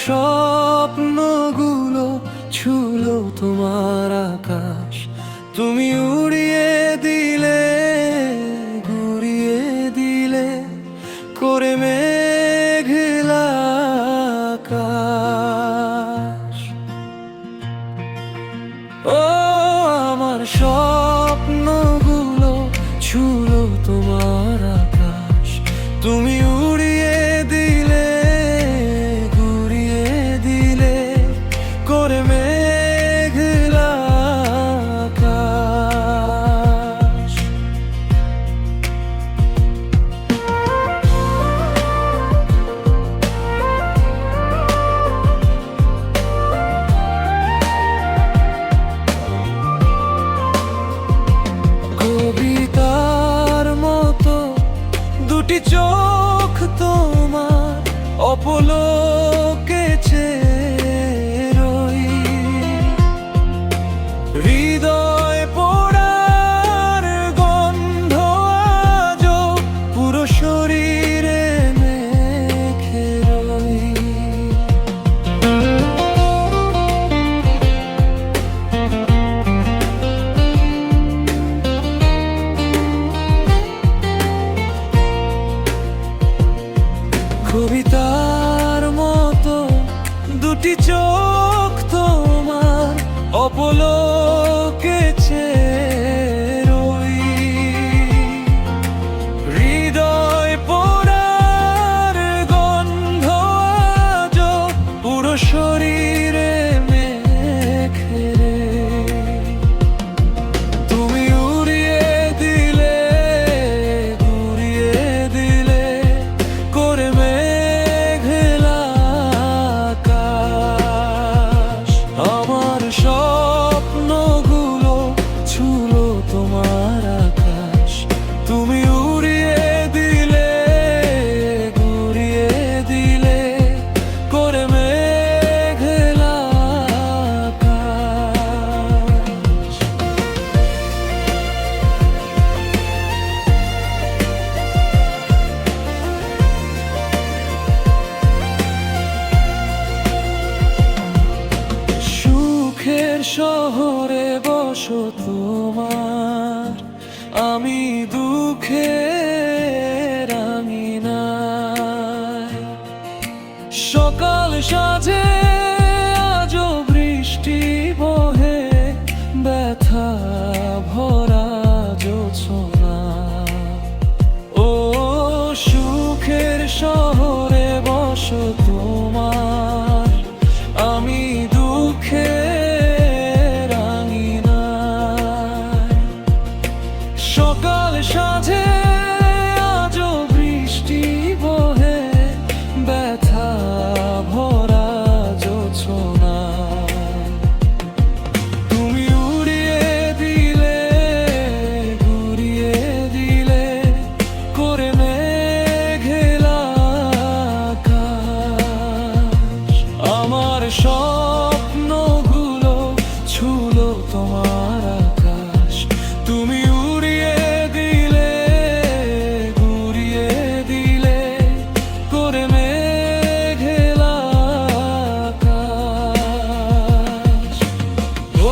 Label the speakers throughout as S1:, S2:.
S1: স্বপ্নগুলো ছুলো তোমার আকাশ, তুমি উড়িয়ে দিলে, ঘুরিয়ে দিলে করে মেঘলা আকাশ। ও আমার স্বপ্নগুলো ছুলো তোমার আকাশ, তুমি উড়িয়ে দিলে, ঘুরিয়ে দিলে করে মেঘলা আকাশ। কবিতার মতো দুটি চোখ তোমার অপলকে চেয়ে রই, হৃদয় পোড়ার গন্ধ আজো পুরো শরীরে মেখে রই। কবিতার মতো দুটি চোখ তোমার অপলকে চেয়ে রই, হৃদয় পোড়ার গন্ধ আজো পুরো শরীরে মেখে রে। তুমি উড়িয়ে দিলে, ঘুরিয়ে দিলে করে মেঘলা আকাশ। আমার স্বপ্নগুলো ছুলো তোমার আকাশ, তুমি উড়িয়ে দিলে, ঘুরিয়ে দিলে করে মেঘলা আকাশ। সুখের শহরে বসো তোমার, আমি দুঃখের আঙিনায়। সকাল সাজে আজো বৃষ্টি বহে, ব্যথা ভরা জোছনা। ও সুখের শহরে বসো তোমার, আমি দুঃখের আঙিনায়। সকাল সাজে আজো বৃষ্টি বহে, ব্যথা ভরা জোছনা। তুমি উড়িয়ে দিলে, ঘুরিয়ে দিলে করে মেঘলা আকাশ। আমার স্বপ্নগুলো ছুলো তোমার আকাশ, তুমি উড়িয়ে দিলে, ঘুরিয়ে দিলে করে মেঘলা আকাশ। ও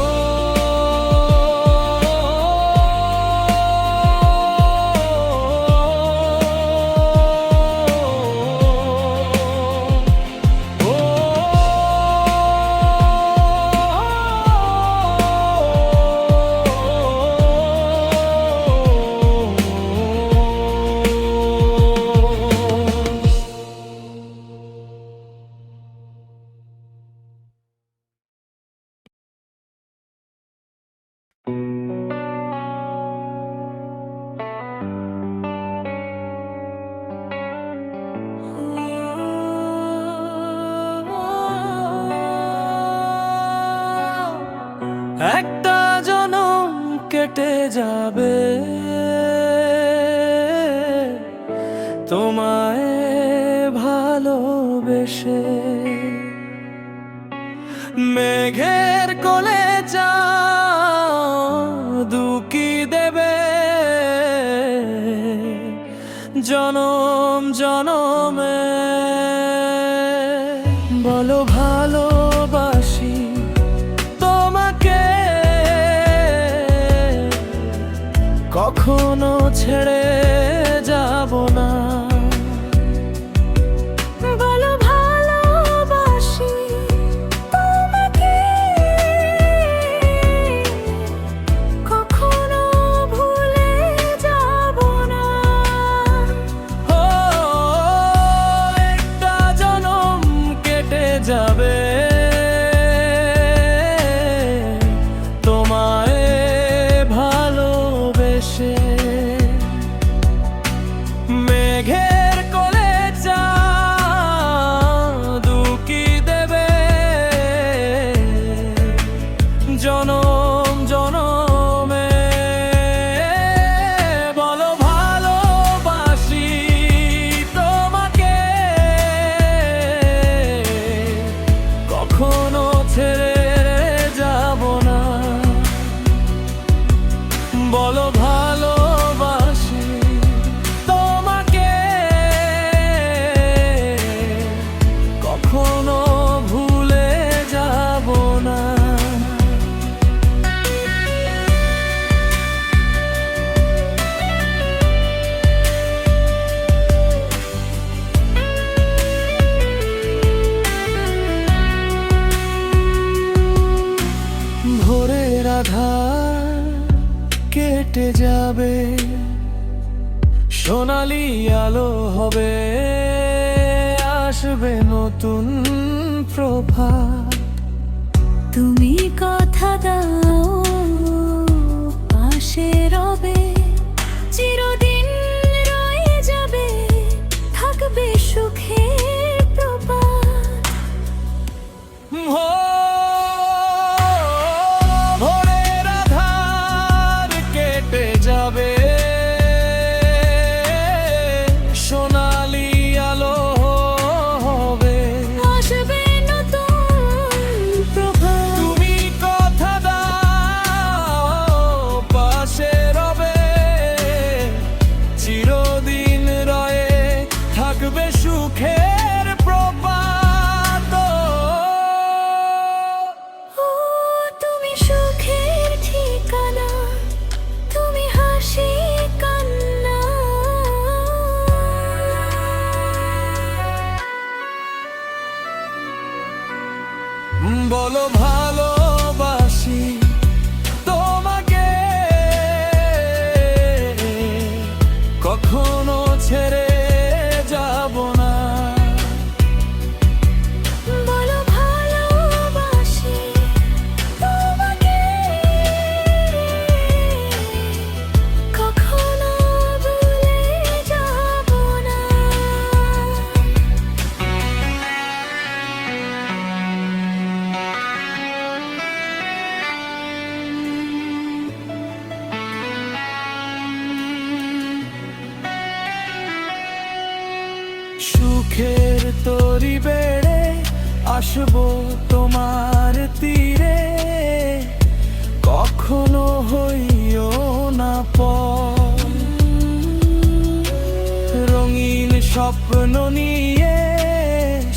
S1: একটা জনম কেটে যাবে, তোমায় ভালোবেসে। মেঘের কোলে চাঁদ উকি দেবে, জনম জনমে। বলো কখনো ছেড়ে যাব না।
S2: বলো ভালোবাসি তোমাকে, কখনো ভুলে যাব না।
S1: ও একটা জনম কেটে যাবে তোমায় ভালোবেসে। মেঘের কোলে চাঁদ উকি দেবে জনম জনমে। বলো ভালোবাসি তোমাকে, কখনো ছেড়ে যাব না। বলো ভালোবাসি তোমাকে, কখনো ভুলে যাব না। ভোরের আধার কেটে যাবে, সোনালি আলো হবে, আসবে নতুন প্রভাত।
S2: তুমি কথা দাও পাশে রবে, চিরদিন রয়ে যাবে, থাকবে সুখের প্রভাত।
S1: ভোরের আধার কেটে যাবে, সোনালি আলো হবে,
S2: আসবে নতুন প্রভাত।
S1: তুমি কথা দাও পাশে রবে, চিরদিন রয়ে থাকবে সুখের প্রপাত।
S2: ও তুমি সুখের ঠিকানা, তুমি হাসি কান্না।
S1: বলো ভালোবাসি তোমাকে, কখনো ছেড়ে যাব না।
S2: বলো ভালোবাসি তোমাকে, কখনো ভুলে যাব না।
S1: সুখের তরি বেড়ে আসবো তোমার তীরে, কখনো হইও না পর। রঙিন স্বপ্ন নিয়ে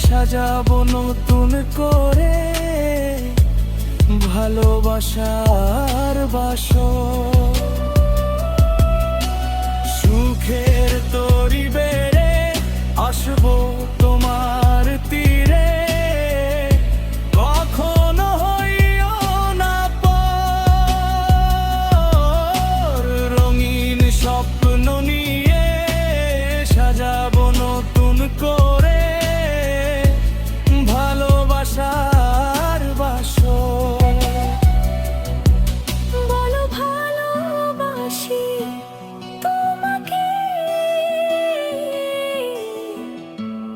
S1: সাজাবো নতুন করে, ভালোবাসার বাসর। সুখের তরি বেড়ে আসবো তোমার তীরে, কখনো হইও না পর। রঙিন স্বপ্ন নিয়ে সাজাবো নতুন করে, ভালোবাসার বাসর।
S2: বলো ভালোবাসি তোমাকে,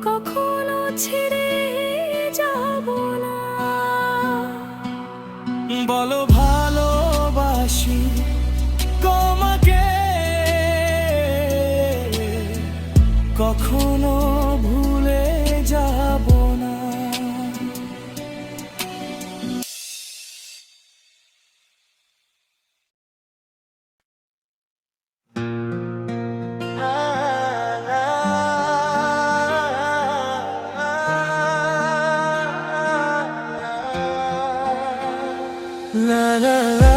S2: কখনো ছেড়ে যাব না।
S1: বলো ভালোবাসি তোমাকে, কখনো ভুলে যাব না। La la la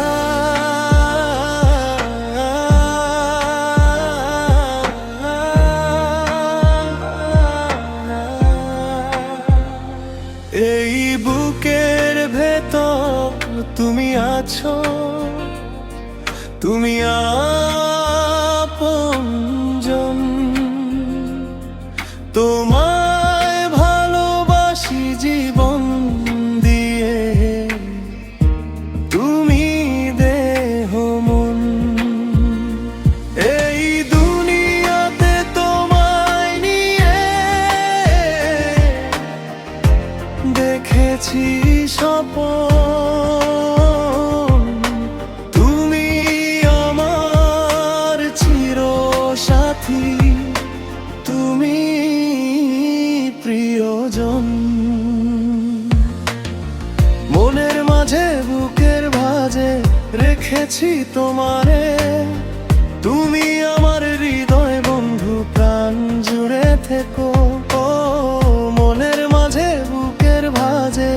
S1: তুমি আছো, তুমি আপনজন। তোমায় ভালোবাসি জীবন দিয়ে, তুমি দেহ মন। এই দুনিয়াতে তোমায় নিয়ে দেখেছি স্বপন। তুমি আমার চিরসাথী, তুমি প্রিয়জন। মনের মাঝে বুকের ভাঁজে রেখেছি তোমারে, তুমি আমার হৃদয় বন্ধু, প্রাণ জুড়ে থেকো। ও মনের মাঝে বুকের ভাঁজে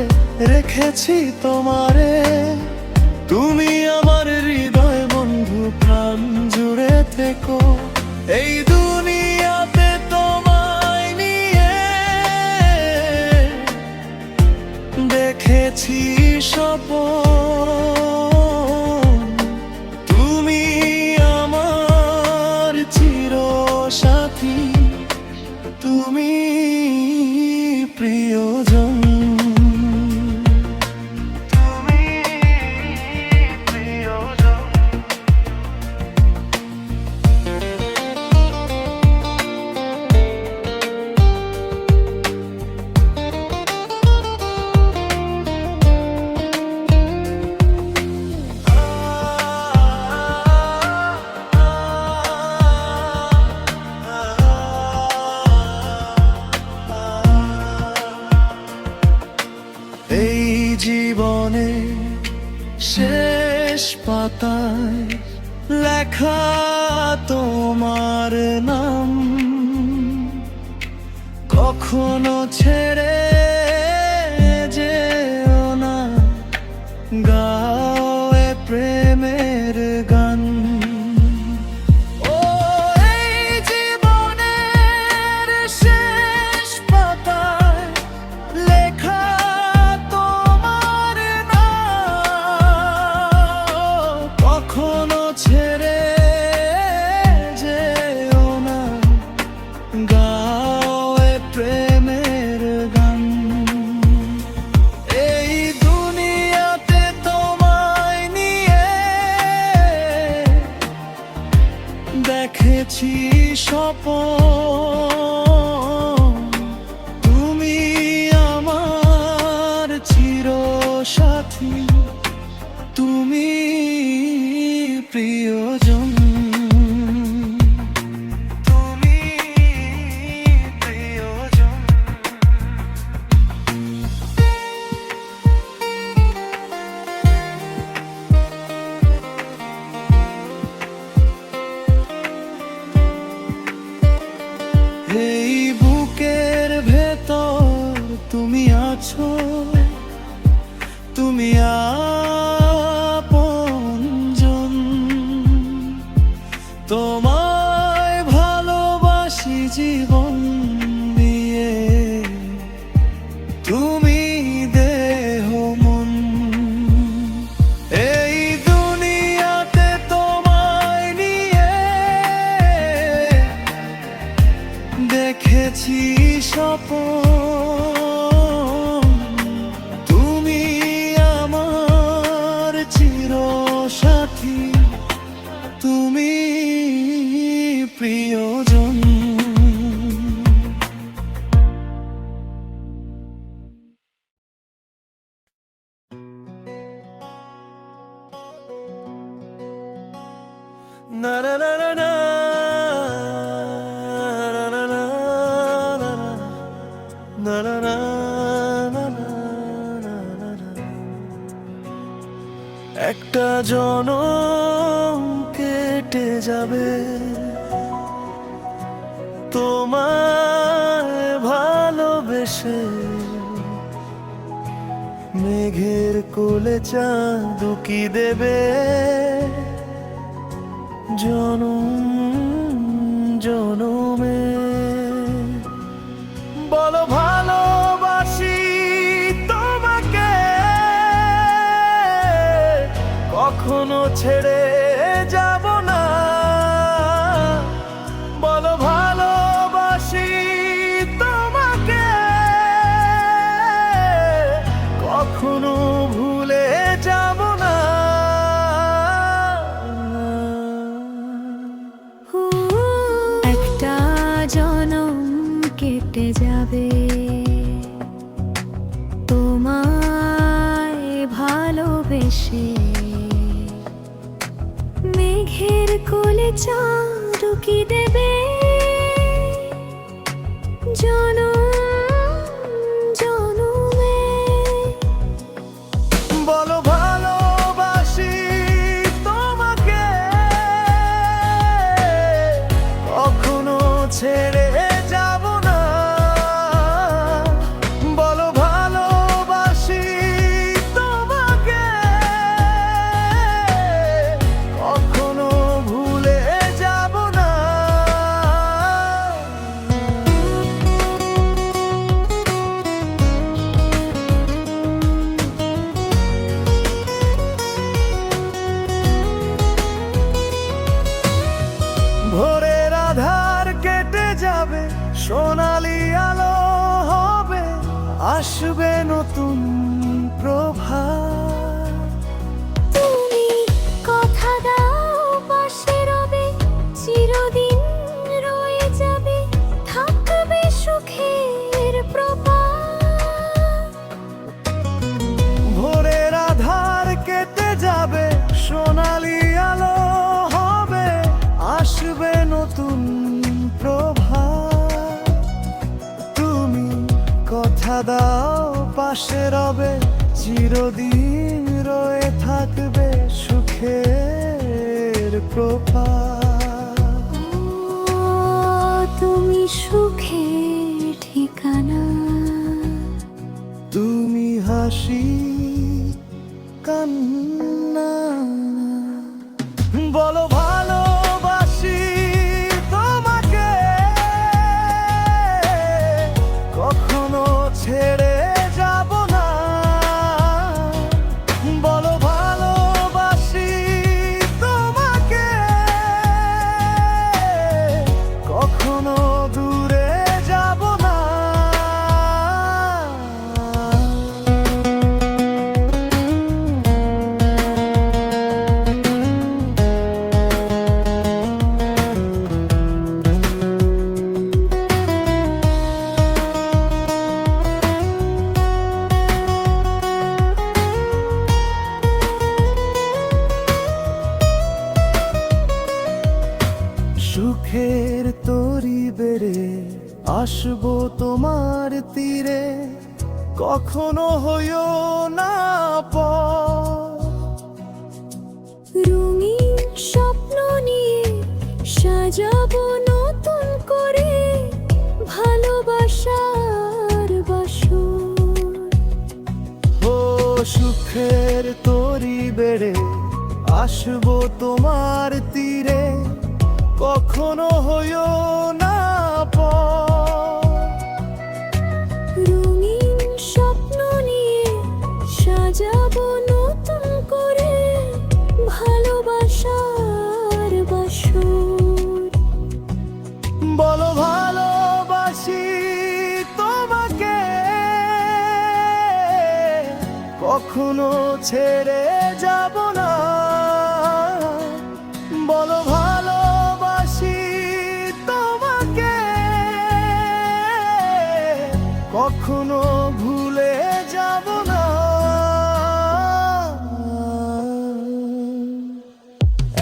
S1: রেখেছি তোমারে, তুমি আমার হৃদয় বন্ধু, প্রাণ জুড়ে থেকো। এই দুনিয়াতে তোমায় নিয়ে দেখেছি স্বপন। তুমি আমার চিরসাথী, তুমি প্রিয়জন। তুমি প্রিয়জন। এই জীবনে শেষ পাতায় লেখা তোমার নাম, কখনো ছেড়ে যেও না, গাও এ প্রেমের গান। ও এই জীবনের শেষ পাতায় লেখা তোমার নাম, কখনো ছেড়ে যেও না, গাও এ প্রেমের গান। এই দুনিয়াতে তোমায় নিয়ে দেখেছি স্বপন। তুমি আমার চিরসাথী, তুমি প্রিয়জন। তুমি প্রিয়জন। এই বুকের ভেতর তুমি আছো, তুমি আপনজন। তোমায় ভালোবাসি জীবন দিয়ে, তুমি দেহ মন। এই দুনিয়াতে তোমায় নিয়ে দেখেছি স্বপন। তুমি আমার চিরসাথী, তুমি প্রিয়জন। না না না না না, না না না না, না না না না, না না না। একটা জনম কেটে যাবে তোমায় ভালোবেসে, মেঘের কোলে চাঁদ উকি দেবে জনম জনমে। বলো ভালোবাসি তোমাকে, কখনো ছেড়ে যাব না। বলো ভালোবাসি তোমাকে, কখনো ভুলে যাব না।
S2: একটা জনম কেটে যাবে তোমায় ভালোবেসে, মেঘের কোলে চাঁদ কি দেবে জনম জনমে।
S1: বলো ভালোবাসি তোমাকে, কখনো ছেড়ে যাব না। বলো ভালোবাসি তোমাকে, কখনো ভুলে যাব না। ভোরের আধার কেটে যাবে, সোনালি আলো হবে, আসবে নতুন প্রভাত।
S2: তুমি কথা দাও পাশে রবে, চিরদিন রয়ে যাবে, থাকবে সুখের প্রপাত।
S1: ভোরের আধার কেটে যাবে, সোনালি আলো হবে, আসবে নতুন প্রভাত। তুমি কথা দাও পাশে রবে, চিরদিন রয়ে থাকবে সুখের প্রভাত।
S2: ও তুমি সুখের ঠিকানা,
S1: তুমি হাসি কান্না। বলো ভালোবাসি তোমাকে, কখনো ছেড়ে যাব না। বলো ভালোবাসি তোমাকে, কখনো দূরে যাব না। সুখের তরি বেড়ে আসবো তোমার তীরে, কখনো হইও না পর।
S2: রঙিন স্বপ্ন নিয়ে সাজাবো নতুন করে ভালোবাসার বাসর।
S1: ও সুখের তরি বেড়ে আসবো তোমার তীরে, কখনো হইও না পর।
S2: রঙিন স্বপ্ন নিয়ে সাজাবো নতুন করে ভালোবাসার বাসর।
S1: বলো ভালোবাসি তোমাকে, কখনো ছেড়ে যাব না। বলো ভালোবাসি তোমাকে, কখনো ভুলে যাব না।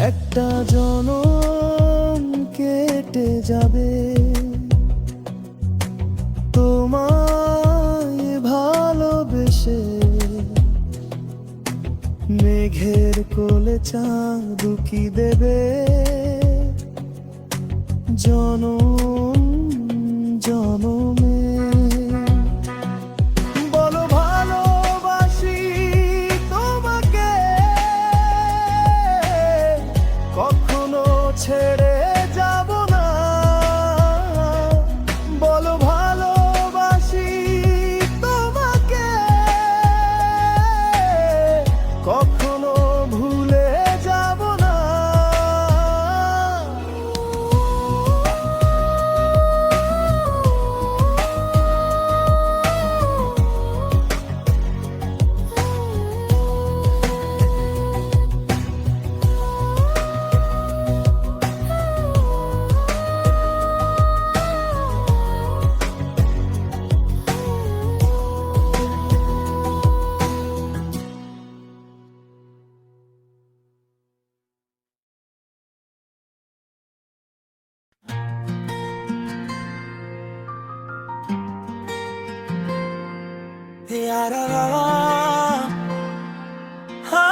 S1: একটা জনম কেটে যাবে তোমায় ভালোবেসে, মেঘের কোলে চাঁদ কি দেবে জনম জনমে। বলো ভালোবাসি তোমাকে, কখনো ছেড়ে যাব না। বলো ভালোবাসি তোমাকে, কখনো ভুলে ইয়ারারা, হা।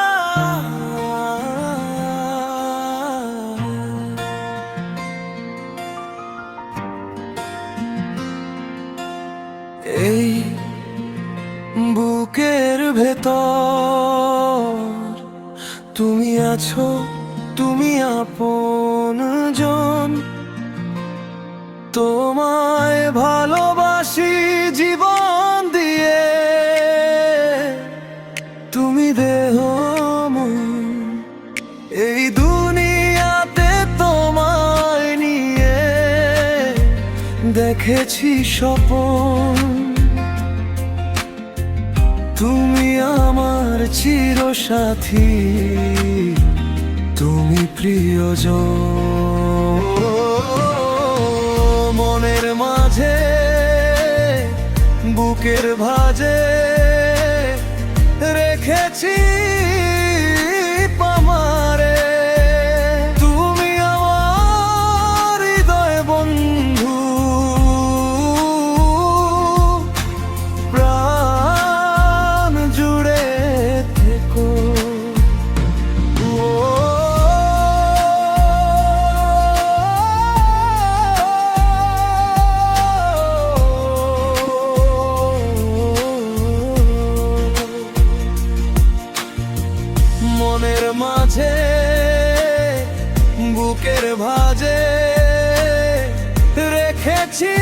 S1: এই বুকের ভেতর তুমি আছো, তুমি আপনজন। তোমায় ভালোবাসি জীবন দিয়ে, তুমি দেহ মন। এই দুনিয়াতে তোমায় নিয়ে দেখেছি স্বপন। তুমি আমার চিরসাথী, তুমি প্রিয়জন। মনের মাঝে বুকের ভাঁজে রেখেছি পামারে। তুমি আমার হৃদয় বন্ধু, প্রাণ জুড়ে থেকো। মনের মাঝে বুকের ভাঁজে রেখেছি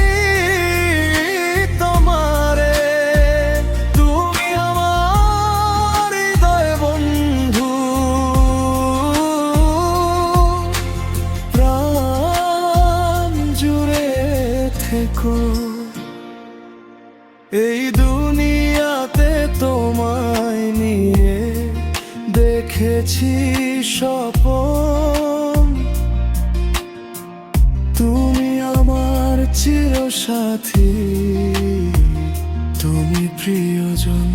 S1: তোমারে। তুমি আমার হৃদয় বন্ধু, প্রাণ জুড়ে থেকো। এই দুনিয়াতে তোমায় নিয়ে দেখেছি স্বপন। তুমি আমার চিরসাথী, তুমি প্রিয়জন।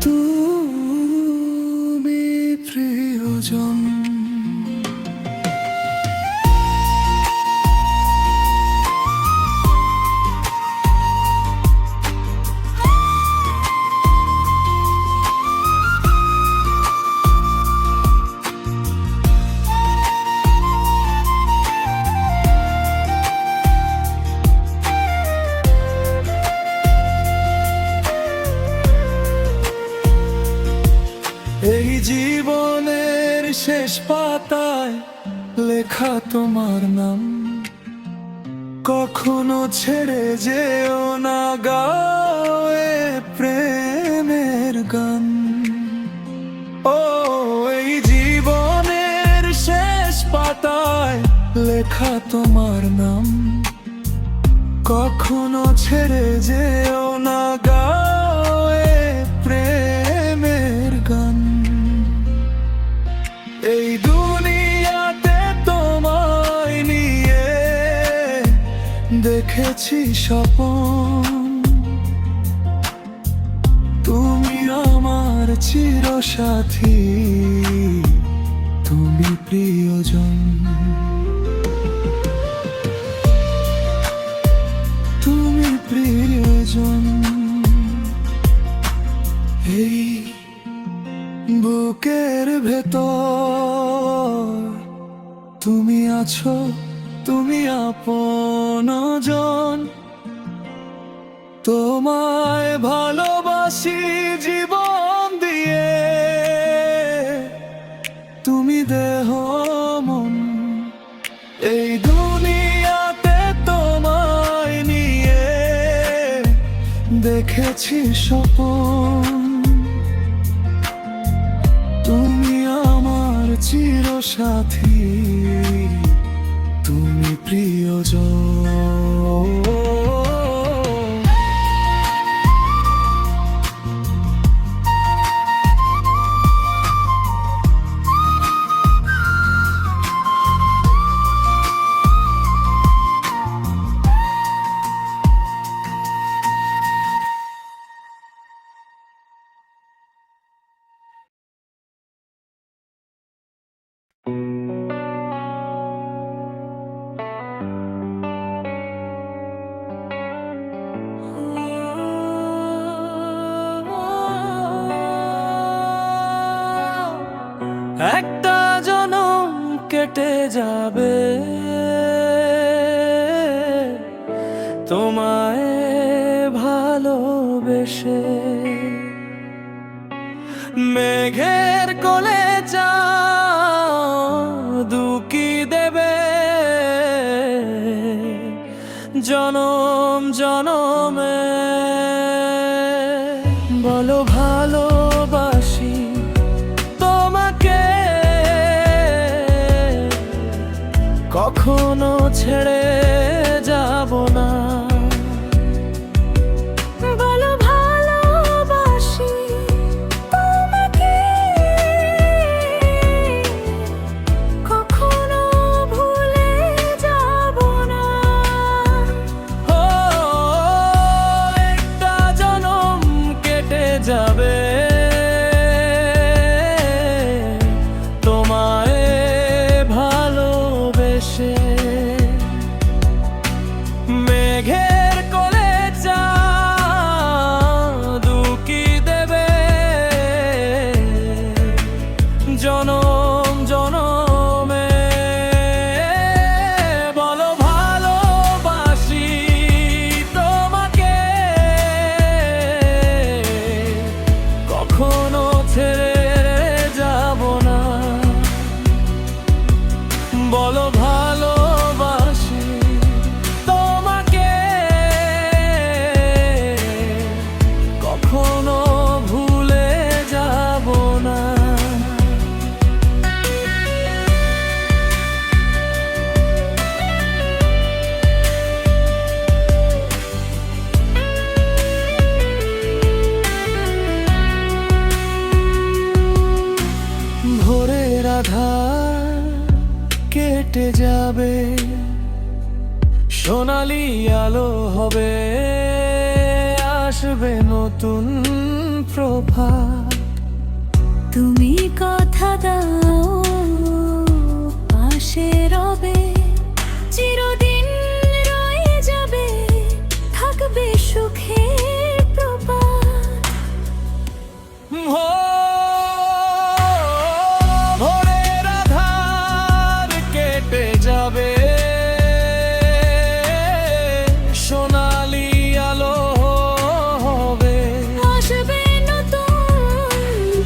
S1: তুমি প্রিয়জন। এই জীবনের শেষ পাতায় লেখা তোমার নাম। কখনো ছেড়ে যেও না, গাও এ প্রেমের গান। ও এই জীবনের শেষ পাতায় লেখা তোমার নাম। কখনো ছেড়ে যেও না, গাও এ প্রেমের গান। এই দুনিয়াতে তোমায় নিয়ে দেখেছি স্বপন। তুমি আমার চিরসাথী, তুমি প্রিয়জন। তুমি প্রিয়জন। এই বুকের ভেতর তুমি আছো, তুমি আপনজন। তোমায় ভালোবাসি জীবন দিয়ে, তুমি দেহ মন। এই দুনিয়াতে তোমায় নিয়ে দেখেছি স্বপন। তুমি আমার চিরসাথী, তুমি প্রিয়জন। একটা জনম কেটে যাবে তোমায় ভালোবেসে। মেঘের কোলে চাঁদ উকি দেবে জনম জনমে। বলো ভালোবাসি তোমাকে, কখনো ছেড়ে যাব না।
S2: বলো ভালোবাসি তোমাকে, কখনো ভুলে যাব না।
S1: ও একটা জনম কেটে যাবে তোমায় ভালোবেসে। মেঘের কোলে চাঁদ উকি দেবে জনম জনমে। বলো ভালোবাসি তোমাকে, কখনো ছেড়ে যাব না। বলো ভালোবাসি তোমাকে, কখনো ভুলে যাব না। ভোরের আধার কেটে যাবে, সোনালি আলো হবে, আসবে নতুন প্রভাত।
S2: তুমি কথা দাও পাশে রবে, চিরদিন রয়ে যাবে, থাকবে সুখের প্রভাত।
S1: ভোরের আধার কেটে যাবে, সোনালি আলো হবে,
S2: আসবে নতুন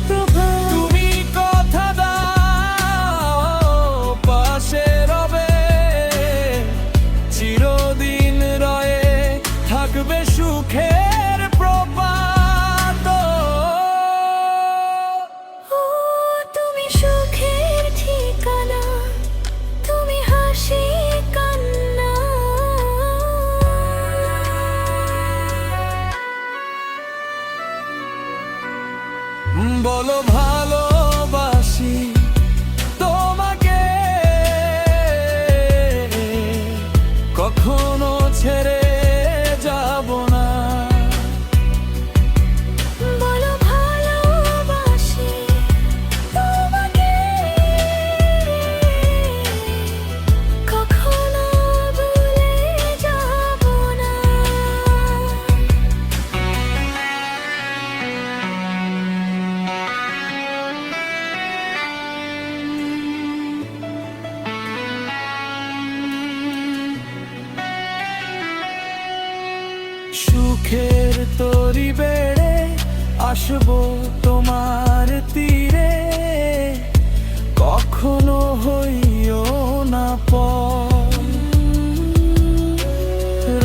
S2: প্রভাত।
S1: তুমি কথা দাও পাশে রবে, চিরদিন রয়ে থাকবে সুখের প্রপাত।
S2: ও তুমি সুখের ঠিকানা, তুমি হাসি কান্না।
S1: বলো ভালোবাসি তোমাকে, কখনো ছেড়ে যাব না।
S2: বলো ভালোবাসি তোমাকে, কখনো ভুলে যাব না।
S1: সুখের তরি বেড়ে আসবো তোমার তীরে, কখনো হইও না পর।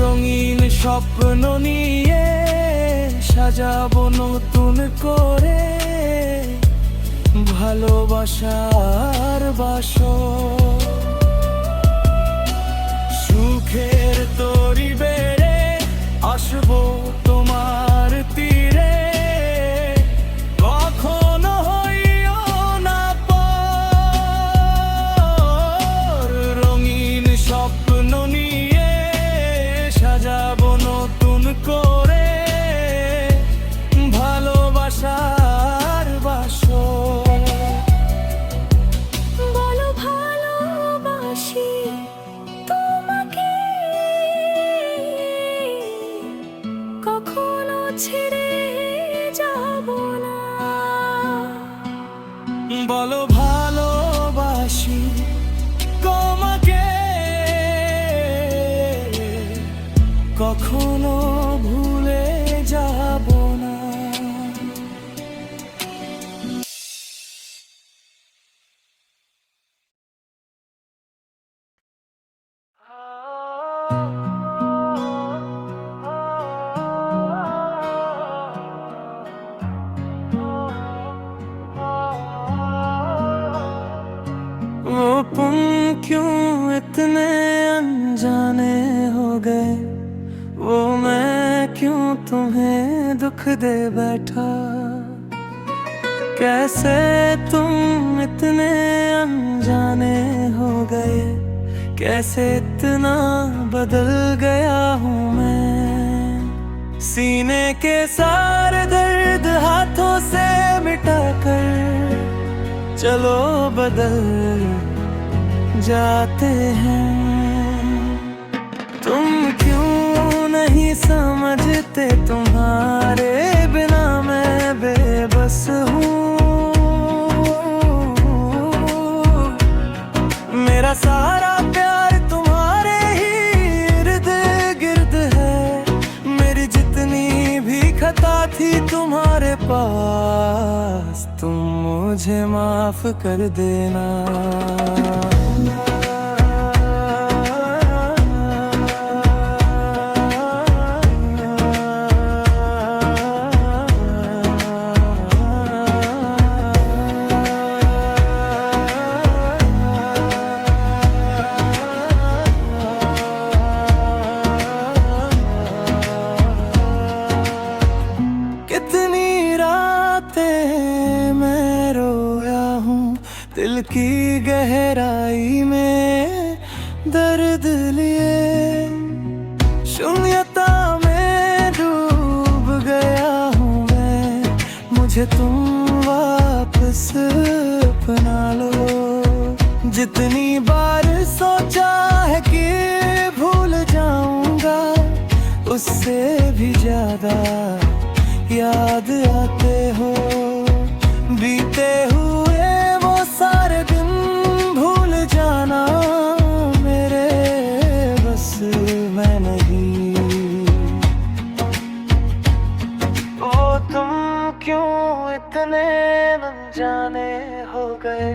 S1: রঙিন স্বপ্ন নিয়ে সাজাবো নতুন করে, ভালোবাসার বাসর। সুখের তরি বেড়ে আসবো তোমার তীরে, কখনো হইও না পর। রঙিন স্বপ্ন নিয়ে সাজাবো নতুন করে, ভালোবাসার বাসর।
S2: বলো ভালোবাসি তোমাকে, কখনো ছেড়ে যাব না।
S1: বলো ভাই तुम क्यों इतने अनजाने हो गए, वो मैं क्यों तुम्हें दुख दे बैठा। कैसे तुम इतने अनजाने हो गए, कैसे इतना बदल गया हूँ मैं। सीने के सारे दर्द हाथों से मिटाकर चलो बदल जाते हैं। तुम क्यों नहीं समझते, तुम्हारे बिना मैं बेबस हूँ। मेरा सारा प्यार तुम्हारे ही इर्द गिर्द है, मेरी जितनी भी खता थी तुम्हारे पास, तुम मुझे माफ कर देना। दिल की गहराई में दर्द लिए, शून्यता में डूब गया हूँ मैं। मुझे तुम वापस अपना लो। जितनी बार सोचा है कि भूल जाऊंगा, उससे भी ज्यादा याद आते हो। बीते हुए वो सारे दिन भूल जाना मेरे बस में नहीं। वो तुम क्यों इतने अनजाने हो गए,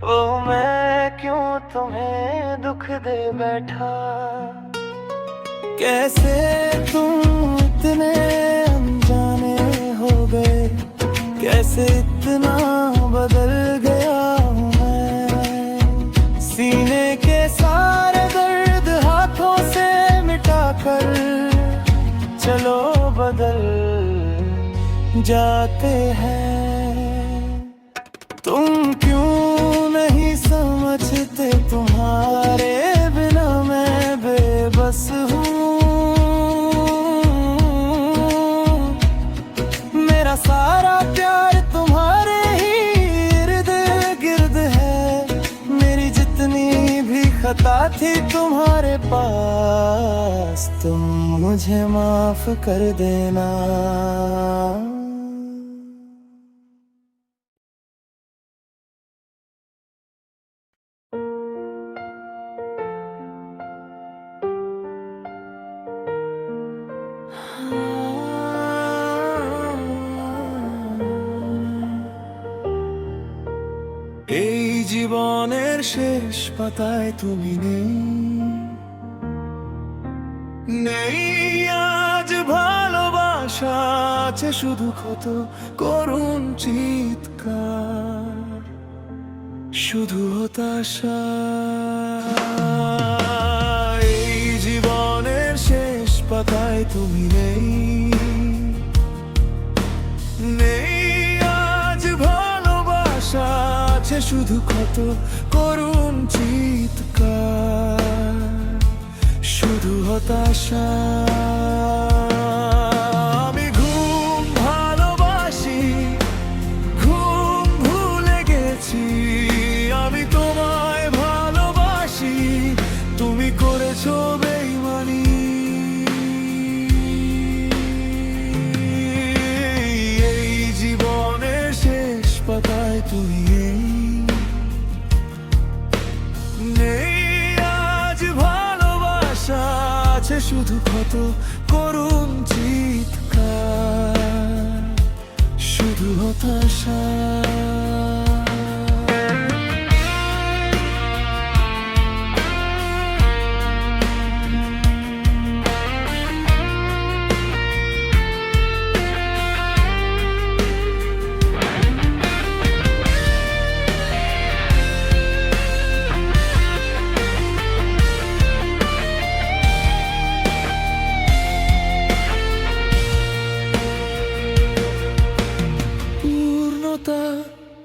S1: वो मैं क्यों तुम्हें दुख दे बैठा। कैसे तुम इतने अनजाने हो गए, कैसे इतना बदल गया हूँ मैं। सीने के सारे दर्द हाथों से मिटाकर चलो बदल जाते हैं। तुम क्यों नहीं समझते, तुम्हारे बिना मैं बेबस हूँ। मेरा सारा प्यार तुम्हारे ही इर्द गिर्द है, मेरी जितनी भी खता थी तुम्हारे पास, तुम मुझे माफ कर देना। এই জীবনের শেষ পাতায় তুমি নেই আজ ভালোবাসা, আছে শুধু কত করুণ চিৎকার, শুধু হতাশা। এই জীবনের শেষ পাতায় তুমি নেই আজ ভালোবাসা, আছে শুধু কত করুণ চিৎকার, শুধু হতাশা। আমি ঘুম ভালোবাসি, ঘুম ভুলে গেছি। আমি তোমায় ভালোবাসি, তুমি করেছো বেইমানি। এই জীবনের শেষ পাতায় তুমি নেই আজ ভালোবাসা, আছে শুধু কত করুণ চিৎকার, শুধু হতাশা।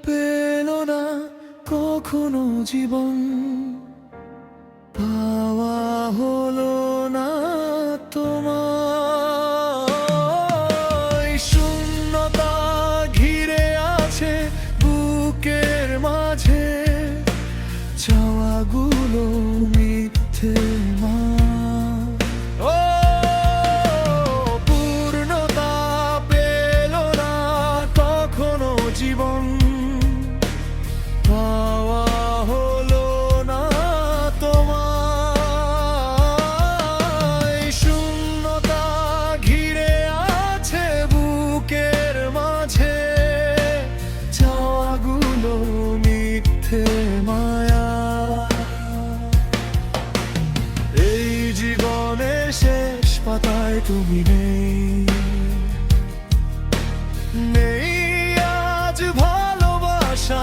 S1: পেল না কখনো জীবন, পাওয়া হলো না তোমার। শূন্যতা ঘিরে আছে বুকের মাঝে, চাওয়াগুলো মিথ্যে মা। ও পূর্ণতা পেল না কখনো জীবন, পাওয়া হলো না তোমায়। শূন্যতা ঘিরে আছে বুকের মাঝে, চাওয়াগুলো মিথ্যে মায়া। এই জীবনের শেষ পাতায় তুমি নেই, নেই আজ ভালোবাসা,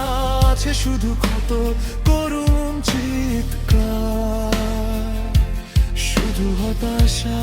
S1: আছে শুধু কত করুণ চিৎকার, শুধু হতাশা।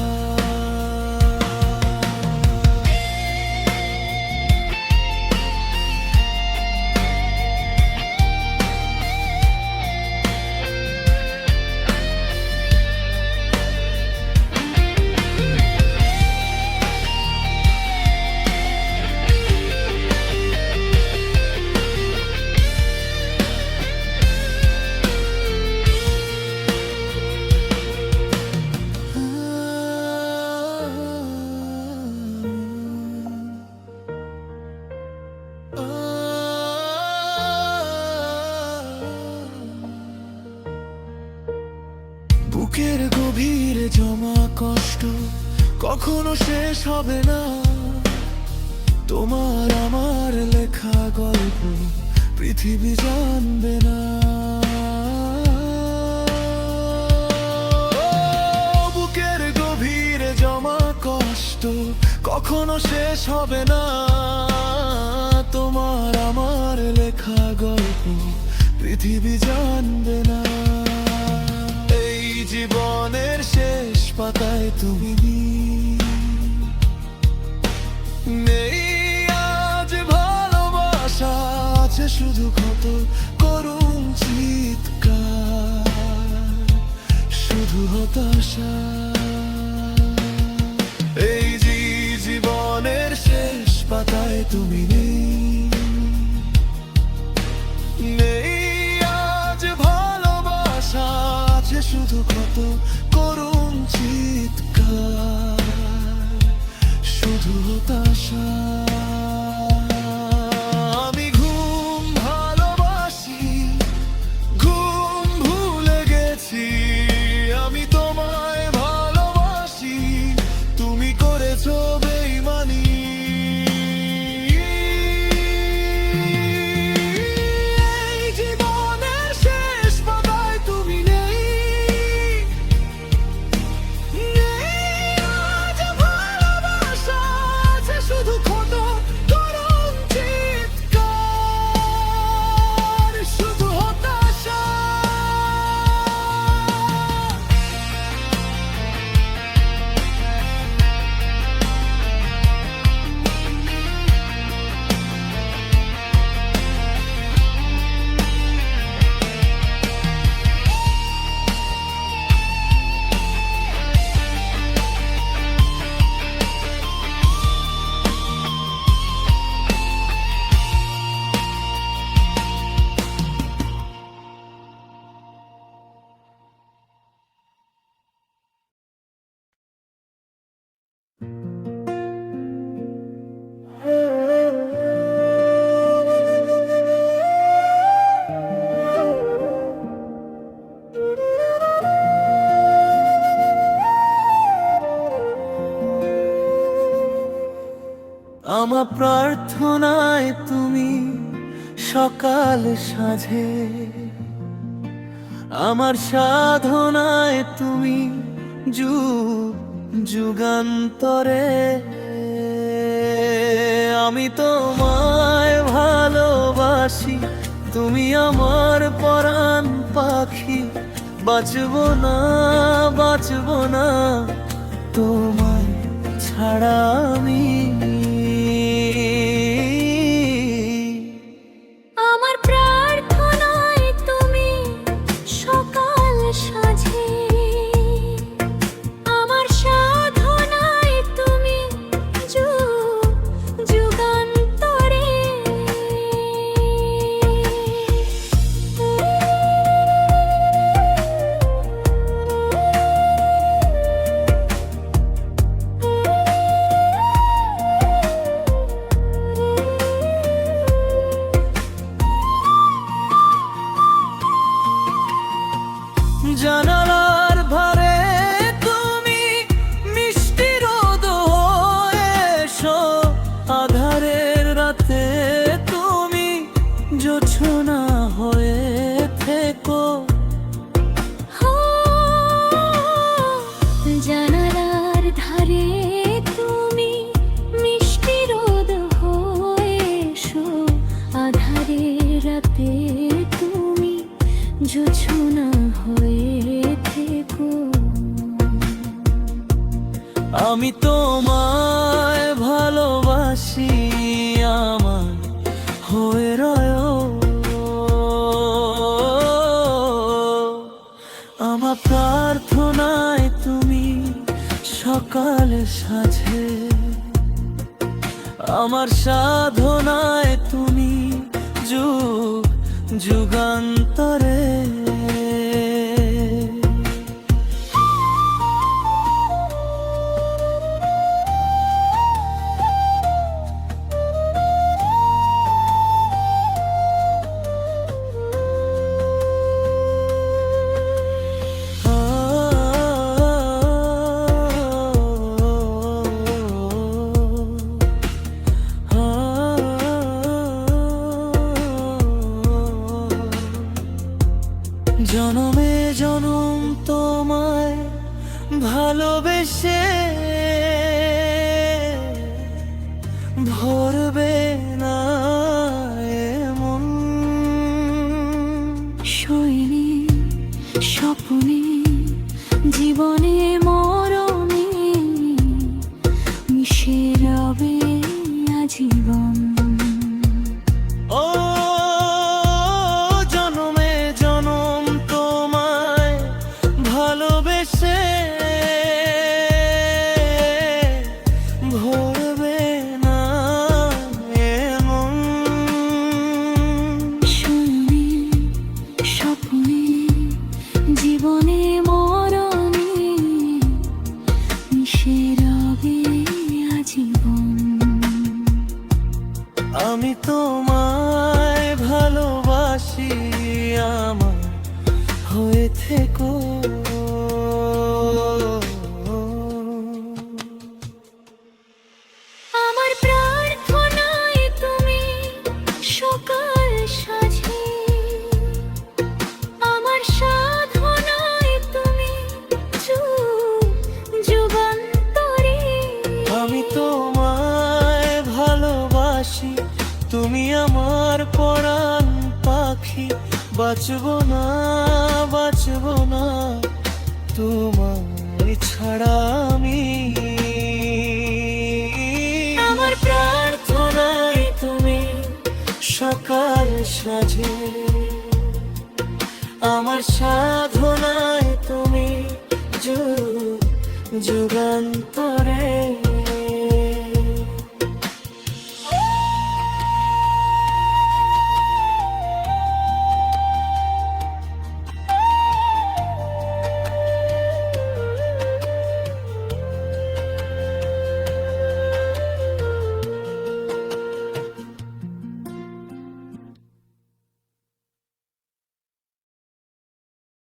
S1: বুকের গভীরে জমা কষ্ট কখনো শেষ হবে না, তোমার আমার লেখা গল্প পৃথিবী জানবে না। বুকের গভীরে জমা কষ্ট কখনো শেষ হবে না, তোমার আমার লেখা গল্প পৃথিবী জানবে না। এই জীবনের শেষ পাতায় তুমি নেই আজ ভালোবাসা, আছে শুধু কত করুণ চিৎকার, শুধু হতাশা। এই জীবনের শেষ পাতায় তুমি নেই আজ ভালোবাসা, আছে শুধু কত করুণ চিৎকার, শুধু হতাশা। আমি ঘুম ভালোবাসি, ঘুম ভুলে গেছি, আমি তোমায় ভালোবাসি, তুমি করেছো বেইমানি। এই জীবনের শেষ পাতায় তুমি নেই, নেই আজ ভালোবাসা, আছে শুধু কত করুণ চিৎকার, শুধু হতাশা। আমার প্রার্থনায় তুমি সকাল সাঁঝে, আমার সাধনায় তুমি যুগ যুগান্তরে। আমি তোমায় ভালোবাসি, তুমি আমার পরাণ পাখি, বাঁচবো না তোমায় ছাড়া আমি। জানালার ধারে তুমি মিষ্টি রোদ হয়ে এসো, আধারের রাতে তুমি জোছনা হয়ে থেকো।
S2: জানালার ধারে তুমি মিষ্টি রোদ হয়ে এসো, আধারের রাতে তুমি জোছনা হয়ে থেকো।
S1: আমি তোমায় ভালোবাসি, আমার হয়ে রয়ো। আমার প্রার্থনায় তুমি সকালে সাজে, আমার সাধনায় তুমি যুগ যুগান্তরে। জনমে জনম তোমায় ভালোবেসে ভরবে না এমন।
S2: শৈলী স্বপ্নে জীবনে মরণে মিশে রবে আজীবন।
S1: ও জনমে জনম তোমায় ভালোবেসে ভরবে না এমন।
S2: শৈলী স্বপ্নে জীবনে মরণে মিশে রবে আজীবন।
S1: আমি তোমায় ভালোবাসি, আমার হয়ে থেকো।
S2: আমার প্রার্থনায় তুমি সকাল সাজে, আমার সাধনায় তুমি যুগান্তরে।
S1: আমি তোমায় ভালোবাসি, তুমি আমার পরাণ পাখি। বাঁচবো না বাঁচবো না তোমায় ছাড়া আমি। আমার প্রার্থনায় তুমি সকাল সাজে, আমার সাধনায় তুমি যুগান্তরে।